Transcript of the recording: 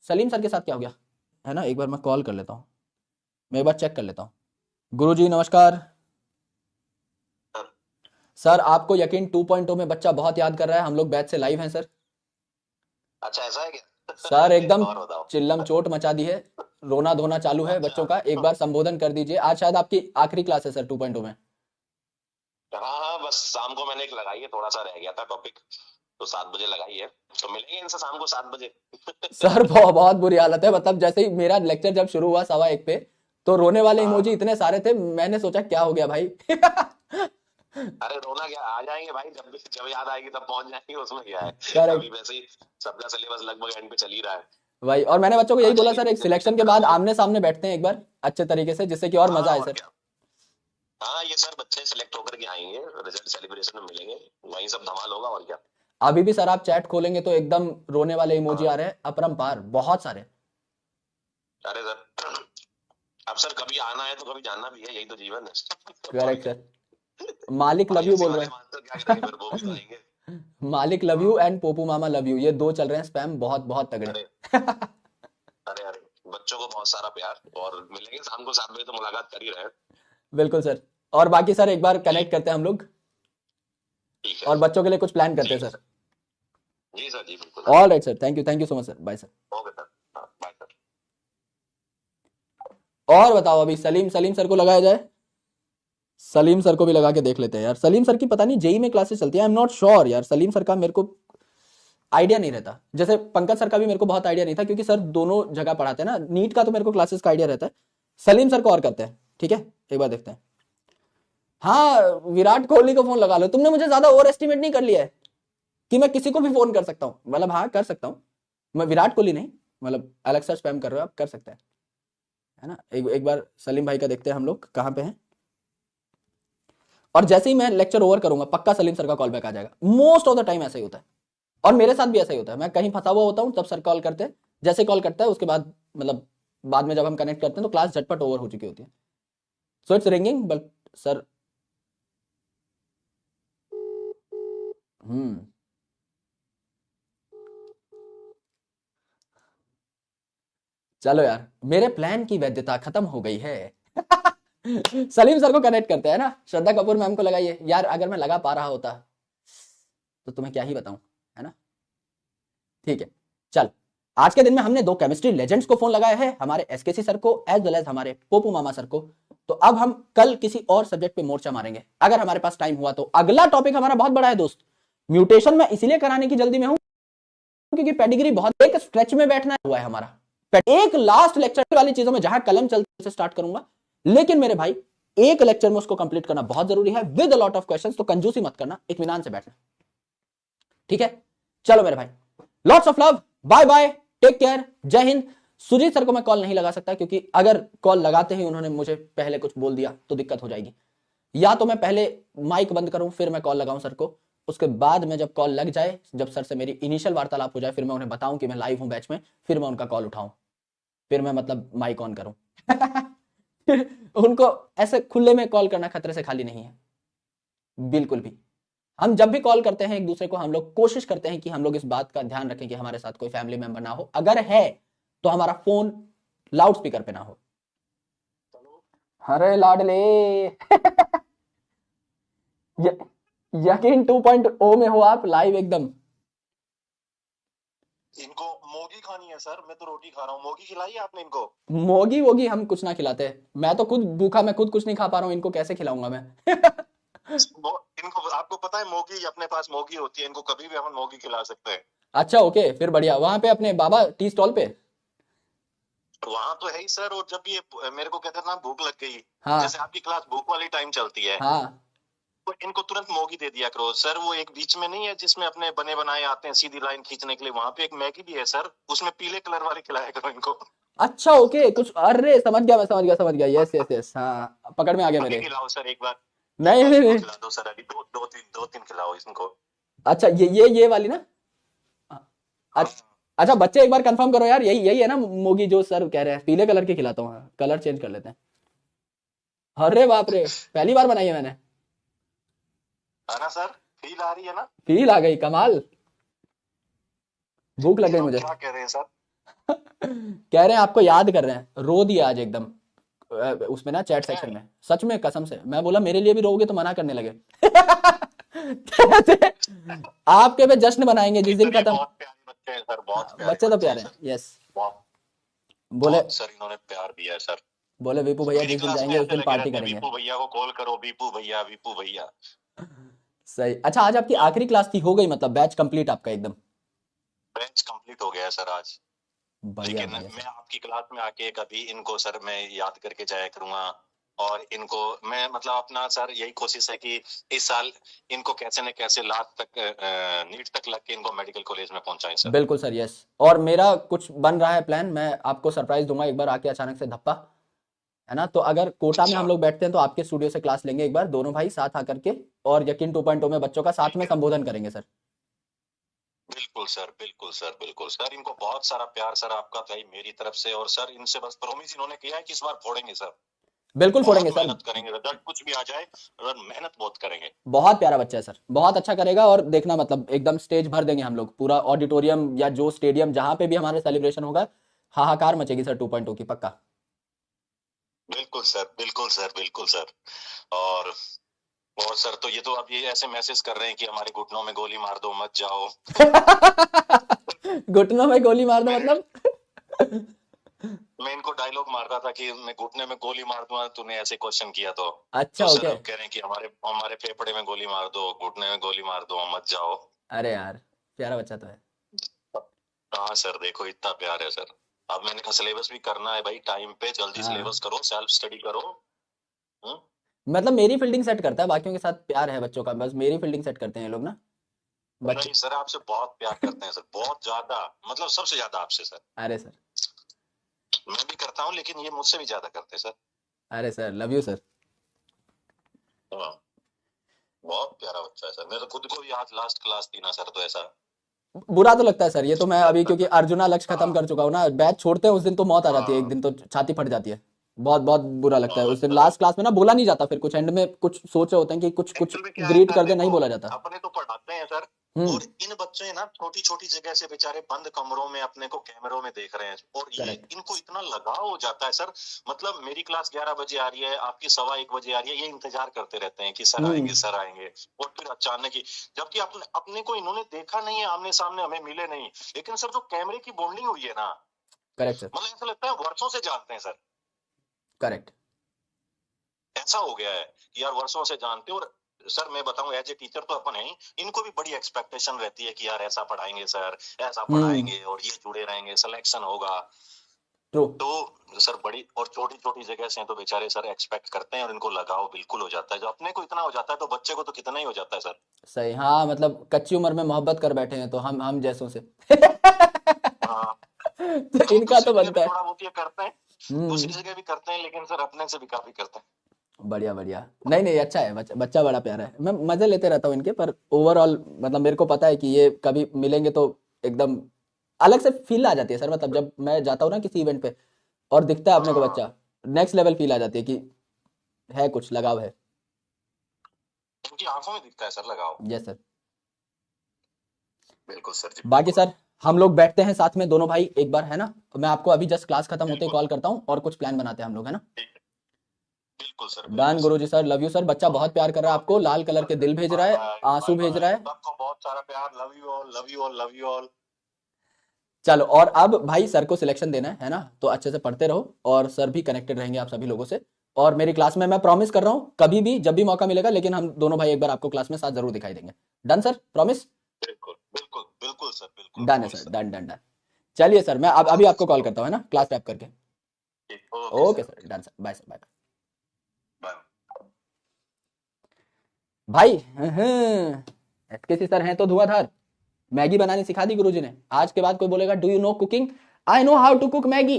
Salim sir के साथ क्या हो गया है ना, एक बार मैं कॉल कर लेता हूँ, मैं एक बार चेक कर लेता हूँ। गुरुजी नमस्कार। सर आपको यकीन 2.0 में बच्चा बहुत याद कर रहा है, हम लोग बैच से लाइव हैं सर। अच्छा ऐसा है क्या? सर एकदम और बताओ। चिल्लम चोट मचा दी है, रोना धोना चालू है बच्चों का, एक बार संबोधन कर दीजिए। आज शायद आपकी आखिरी क्लास है सर 2.0 में। हाँ हाँ, बस शाम को मैंने एक लगाई है, थोड़ा सा रह गया था टॉपिक, तो 7 बजे लगाई है। तो मिलेंगे इनसे शाम को 7 बजे। सर बहुत बहुत बुरी हालत है, मतलब जैसे ही मेरा लेक्चर जब शुरू हुआ 1:15 पे, तो रोने वाले इमोजी हाँ। इतने सारे थे, मैंने सोचा क्या हो गया भाई। अरे रोना क्या, आ जाएंगे भाई, जब याद आएगी तब पहुंच जाएंगे, उसमें क्या है। करेक्ट। अभी वैसे ही सबका सिलेबस लगभग एंड पे चल ही रहा है। भाई और मैंने बच्चों को यही अच्छा बोला ये सर, एक रिविजन सिलेक्शन के करा बाद दो। आमने सामने बैठते हैं एक बार अच्छे तरीके से, जिससे कि और मजा हाँ आए और सर। क्या। हाँ ये सर बच्चे सिलेक्ट होकर के आएंगे, रिजल्ट सेलिब्रेशन में मिलेंगे, वहीं सब धमाल होगा और क्या। अभी भी सर आप चैट खोलेंगे तो एकदम रोने वाले इमोजी आ हाँ। रहे हैं अपरंपार, बहुत सारे। अरे सर अब सर कभी आना है तो कभी जाना भी है, यही तो जीवन है। और करेक्ट क्या। सर। मालिक लव यू आईएससी बोल वाले रहे मास्टर क्या करेंगे, फिर वो भी तो हैं। आएंगे। मालिक लव यू हम्म। एंड पोपू मामा लव यू, ये दो चल रहे हैं स्पैम, बहुत बहुत तगड़े। अरे अरे अरे, बच्चों को बहुत सारा प्यार, और मिलेंगे शाम को 7 बजे, तो मुलाकात कर ही रहे हैं। बिल्कुल सर। और बाकी सर एक बार जी कनेक्ट करते हैं हम लोग, ठीक है। और बच्चों के लिए कुछ प्लान करते हैं ठीक सर। है जी सर, जी बिल्कुल। All right sir, thank you so much sir, bye sir. Okay sir. हाँ बाय सर। और बताओ अभी सलीम सलीम सर को लगाया जाए। सलीम सर को भी लगा के देख लेते हैं यार, सलीम सर की पता नहीं जेई में क्लासेस चलती है, आई एम नॉट श्योर यार, सलीम सर का मेरे को आइडिया नहीं रहता। जैसे पंकज सर का भी मेरे को बहुत आइडिया नहीं था, क्योंकि सर दोनों जगह पढ़ाते हैं ना, नीट का तो मेरे को क्लासेस का आइडिया रहता है। सलीम सर को और करते हैं, ठीक है, एक बार देखते हैं। हाँ, विराट कोहली को फोन लगा लो, तुमने मुझे ज्यादा ओवर एस्टिमेट नहीं कर लिया है कि मैं किसी को भी फोन कर सकता हूँ, मतलब हाँ कर सकता हूँ, मैं विराट कोहली नहीं, मतलब अलग सा स्पैम कर रहे हो आप, कर सकते हैं, है ना। एक बार सलीम भाई का देखते हैं हम लोग कहाँ पे हैं। और जैसे ही मैं लेक्चर ओवर करूंगा पक्का सलीम सर का कॉल बैक आ जाएगा, मोस्ट ऑफ द टाइम ऐसा ही होता है। और मेरे साथ भी ऐसा ही होता है, मैं कहीं फंसा हुआ होता हूँ तब सर कॉल करते हैं, जैसे कॉल करता है उसके बाद मतलब बाद में जब हम कनेक्ट करते हैं तो क्लास झटपट ओवर हो चुकी होती है। So it's ringing but sir. Hmm. चलो यार, मेरे प्लान की वैधता खत्म हो गई है। सलीम सर को कनेक्ट करते हैं ना, श्रद्धा कपूर मैम को लगाइए यार, अगर मैं लगा पा रहा होता तो तुम्हें क्या ही बताऊं, है ना। ठीक है, चल। आज के दिन में हमने दो केमिस्ट्री लेजेंड्स को फोन लगाया है, हमारे एसकेसी सर को एज वेल एज हमारे पोपू मामा सर को। तो अब हम कल किसी और सब्जेक्ट पे मोर्चा मारेंगे अगर हमारे पास टाइम हुआ तो। अगला टॉपिक हमारा बहुत बड़ा है दोस्त, म्यूटेशन में इसीलिए कराने की जल्दी में हूं क्योंकि पेडिग्री बहुत एक स्ट्रेच में बैठना हुआ है हमारा। एक लास्ट लेक्चर वाली चीजों में जहां कलम चलते से स्टार्ट करूंगा, लेकिन मेरे भाई एक लेक्चर में उसको कंप्लीट करना बहुत जरूरी है with a lot of questions, तो कंजूसी मत करना, इत्मीनान से बैठना, ठीक है। चलो मेरे भाई, lots of love, bye bye, take care, जय हिंद। सुजीत सर को मैं कॉल नहीं लगा सकता क्योंकि अगर कॉल लगाते ही उन्होंने मुझे पहले कुछ बोल दिया तो दिक्कत हो जाएगी। या तो मैं पहले माइक बंद करूं फिर मैं कॉल लगाऊं सर को, उसके बाद में जब कॉल लग जाए, जब सर से मेरी इनिशियल वार्तालाप हो जाए, फिर मैं उन्हें बताऊं कि मैं लाइव हूं बैच में, फिर मैं उनका कॉल उठाऊं, फिर मैं मतलब माइक ऑन करूं। उनको ऐसे खुले में कॉल करना खतरे से खाली नहीं है, बिल्कुल भी। हम जब भी कॉल करते हैं एक दूसरे को, हम लोग कोशिश करते हैं कि हम लोग इस बात का ध्यान रखें कि हमारे साथ कोई फैमिली मेंबर ना हो, अगर है तो हमारा फोन लाउड स्पीकर पे ना हो। अरे लाडले। य- यकीन 2.0 में हो आप लाइव एकदम। इनको मोगी खानी है सर, मैं तो रोटी खा रहा हूँ, मोगी खिलाई है आपने इनको? मोगी वोगी हम कुछ ना खिलाते, मैं तो खुद भूखा, मैं खुद कुछ नहीं खा पा रहा हूँ, इनको कैसे खिलाऊंगा मैं। इनको आपको पता है मोगी, अपने पास मोगी होती है, इनको कभी भी हम मोगी खिला सकते हैं। अच्छा ओके, फिर बढ़िया, वहां पे अपने बाबा टी स्टॉल पे। वहां तो है ही सर, और जब भी ये मेरे को कहते हैं ना भूख लग गई, जैसे हाँ आपकी क्लास भूख वाली टाइम चलती है, हाँ। तो इनको तुरंत मोगी दे दिया करो सर। वो एक बीच में नहीं है जिसमें अपने बने बनाए आते हैं सीधी लाइन खींचने के लिए, वहां पे एक मैगी भी है सर, उसमें पीले कलर वाली खिलाया करो इनको। अच्छा ओके, कुछ अरे समझ गया, मैं समझ गया, यस यस यस, हाँ पकड़ में आ गया अभी मेरे। खिलाओ सर एक बार, एक नहीं बार नहीं इनको नहीं। खिला दो सर, अभी दो तीन खिलाओ इनको। अच्छा ये वाली ना। हाँ। अच्छा। अच्छा बच्चे एक बार कंफर्म करो यार, यही यही है ना मोगी जो सर कह रहे हैं, पीले कलर की खिलाता हूँ, कलर चेंज कर लेते हैं। अरे बाप रे, पहली बार बनाई है मैंने। है ना सर, फील आ रही है ना? फील आ गई, कमाल। भूख लग ये गई लोग मुझे। क्या कह रहे हैं सर? कह रहे हैं आपको याद कर रहे हैं, रो दिया आज एकदम उसमें ना चैट है। सेक्शन में, सच में कसम से। मैं बोला मेरे लिए भी रोगे तो मना करने लगे। कहते आपके पे जश्न बनाएंगे जिस नहीं दिन सर, ये खत्म। बहुत प्यारे बच्चे हैं सर, बहुत हाँ, प्यारे बच्चे तो बच्चे हैं प्यारे हैं, सर। यस। बहुत बोले बहुत सर इन्होंने प्यार दिया है सर। बोले विपू भैया मेरी जिस दिन क्लास में जाएंगे उस ऐसे दिन लगे पार्टी रहते हैं, करेंगे। बीपू भैया को कॉल करो, बीपू भैया, बीपू भैया। सही। अच्छा आज आपकी आखिरी क्लास थी, हो गई मतलब बैच कंप्लीट आपका एकदम? बैच कंप्लीट हो गया है सर आज। बढ़िया लेकिन बढ़िया मैं सर। आपकी क्लास में आके कभी इनको सर मैं याद करके जाया करूंगा। और इनको मैं मतलब अपना सर यही कोशिश है कि इस साल इनको कैसे न कैसे लास्ट तक नीट तक लग के इनको मेडिकल कॉलेज में पहुंचाएं सर। बिल्कुल सर, यस। और मेरा कुछ बन रहा है प्लान, मैं आपको सरप्राइज दूंगा एक बार आके अचानक से धप्पा, है ना? तो अगर कोटा में अच्छा, हम लोग बैठते हैं तो आपके स्टूडियो से क्लास लेंगे एक बार, दोनों भाई साथ आकर के, और यकीन 2.0 में बच्चों का साथ ठीक में है। संबोधन करेंगे सर। बिल्कुल सर, बिल्कुल सर, बिल्कुल सर, इनको बहुत सारा प्यार सर आपका भाई मेरी तरफ से। और सर इनसे बस प्रॉमिस इन्होंने किया है कि इस बार फोड़ेंगे सर। बिल्कुल फोड़ेंगे बहुत सर। मेहनत करेंगे, रिजल्ट कुछ भी आ जाए, और मेहनत बहुत करेंगे। बहुत प्यारा बच्चा है सर, बहुत अच्छा करेगा। और देखना मतलब एकदम स्टेज भर देंगे हम लोग, पूरा ऑडिटोरियम या जो स्टेडियम जहां पे भी हमारा सेलिब्रेशन होगा, हाहाकार मचेगी सर 2.0 की, पक्का। बिल्कुल सर, बिल्कुल सर, बिल्कुल सर। और और सर तो ये तो अब ये ऐसे मैसेज कर रहे हैं कि हमारे घुटनों में गोली मार दो, मत जाओ। घुटनों में गोली मार दो मैं मतलब? मैं इनको डायलॉग मार रहा था कि मैं घुटने में गोली मार दूंगा, तूने ऐसे क्वेश्चन किया अच्छा तो सर ओके। अब कह रहे हैं कि हमारे हमारे फेफड़े में गोली मार दो, घुटने में गोली मार दो, मत जाओ। अरे यार, प्यारा बच्चा तो है। हाँ सर, देखो इतना प्यार है सर। अब मैंने कहा सिलेबस भी करना है भाई, टाइम पे जल्दी हाँ, सिलेबस करो, सेल्फ स्टडी करो। हम्म? मतलब मेरी फील्डिंग सेट करता है, बाकियों के साथ प्यार है बच्चों का, बस मेरी फील्डिंग सेट करते हैं ये लोग ना, बच्चे। नहीं सर, आपसे बहुत प्यार करते हैं सर, बहुत ज्यादा, मतलब सबसे ज्यादा आपसे सर। अरे सर। मैं भी करता हूँ लेकिन ये मुझसे भी ज्यादा करते हैं सर। अरे सर, लव यू सर। हाँ, बहुत प्यारा बच्चा है सर। मेरे खुद को भी आज लास्ट क्लास थी ना सर, तो ऐसा बुरा तो लगता है सर, ये तो मैं अभी लगता क्योंकि था। अर्जुना लक्ष्य खत्म हाँ, कर चुका हूँ ना, बैच छोड़ते हैं उस दिन तो मौत आ जाती है, एक हाँ, दिन तो छाती फट जाती है। बहुत बहुत बुरा लगता है बहुत उस दिन, लगता है। लास्ट क्लास में ना बोला नहीं जाता, फिर कुछ एंड में कुछ सोच रहे होते हैं कि कुछ कुछ एक्चुअल में क्या है ग्रीट सर, कर दे, नहीं देखो बोला जाता। अपने तो पढ़ाते हैं सर, हम्म। और इन बच्चे ना छोटी छोटी जगह से बेचारे बंद कमरों में अपने को कैमरों में देख रहे हैं, और ये करेक्ट। इनको इतना लगाव हो जाता है सर। मतलब मेरी क्लास 11 बजे आ रही है, आपकी 1:15 बजे आ रही है, ये इंतजार करते रहते हैं कि सर हम्म। आएंगे, सर आएंगे। और फिर अचानक ही, जबकि अपने अपने को इन्होंने देखा नहीं है आमने सामने, हमें मिले नहीं, लेकिन सर जो कैमरे की बॉन्डिंग हुई है ना, करेक्ट सर। मतलब ऐसा लगता है वर्षों से जानते हैं सर। करेक्ट। ऐसा हो गया है कि यार वर्षों से जानते हो। और सर मैं बताऊं, एज ए टीचर तो अपन है ही, इनको भी बड़ी एक्सपेक्टेशन रहती है कि यार ऐसा पढ़ाएंगे सर, ऐसा हम्म। पढ़ाएंगे, और ये जुड़े रहेंगे, सिलेक्शन होगा। ट्रू। तो सर बड़ी और छोटी छोटी जगह से हैं, तो बेचारे सर एक्सपेक्ट करते हैं, और इनको लगाव बिल्कुल हो जाता है। जो अपने को इतना हो जाता है तो बच्चे को तो कितना ही हो जाता है सर। सही, हाँ मतलब कच्ची उम्र में मोहब्बत कर बैठे हैं तो हम जैसों से। हाँ, तो हम इनका दूसरी तो जगह भी बनता है। थोड़ा बहुत ये करते हैं, हम्म। दूसरी जगह भी करते हैं, लेकिन सर अपने से भी काफी करते हैं। बढ़िया बढ़िया। नहीं नहीं, अच्छा है बच्चा, बच्चा बड़ा प्यारा है, मैं मजे लेते रहता हूँ इनके, पर ओवरऑल मतलब मेरे को पता है कि ये कभी मिलेंगे तो एकदम अलग से फील आ जाती है सर, मतलब जब मैं जाता हूँ ना किसी इवेंट पे और दिखता है अपने को हाँ, बच्चा, नेक्स्ट लेवल फील आ जाती है कि है कुछ लगाव है। उनकी आंखों में दिखता है सर लगाव। Yes sir. बिल्कुल सर जी, बाकी बिल्कुल। सर हम लोग बैठते हैं साथ में दोनों भाई एक बार, है ना? तो मैं आपको अभी जस्ट क्लास खत्म होते ही बिल्कुल कॉल करता हूँ और कुछ प्लान बनाते हैं हम लोग, है ना? ठीक है। बिल्कुल सर, डन बिल्कुल sir. Guruji sir, love you sir. बच्चा बहुत प्यार कर रहा है आपको, ओके लाल कलर के दिल भेज रहा बाय है, बाय, आंसू बाय भेज बाय, रहा है। सबको बहुत सारा प्यार, love you all, love you all, love you all. चलो, और अब भाई सर को सिलेक्शन देना है ना? तो अच्छे से पढ़ते रहो, और सर भी कनेक्टेड रहेंगे आप सभी लोगों से। और मेरी क्लास में मैं प्रॉमिस कर रहा हूँ कभी भी जब भी मौका मिलेगा, लेकिन हम दोनों भाई एक बार आपको क्लास में साथ जरूर दिखाई देंगे। Done sir, promise? बिल्कुल बिल्कुल बिल्कुल सर, बिल्कुल डन है बिल्कुल sir, sir. Done done done. चलिए सर, मैं अब अभी ओके आपको सर, कॉल करता हूँ, है ओके। ना, क्लास टैप करके। Okay okay sir, sir, okay done sir, bye sir, bye. Bye. भाई एसकेसी सर हैं तो धुआंधार, मैगी बनानी सिखा दी गुरुजी ने। आज के बाद कोई बोलेगा do you know cooking, I know how to cook Maggi.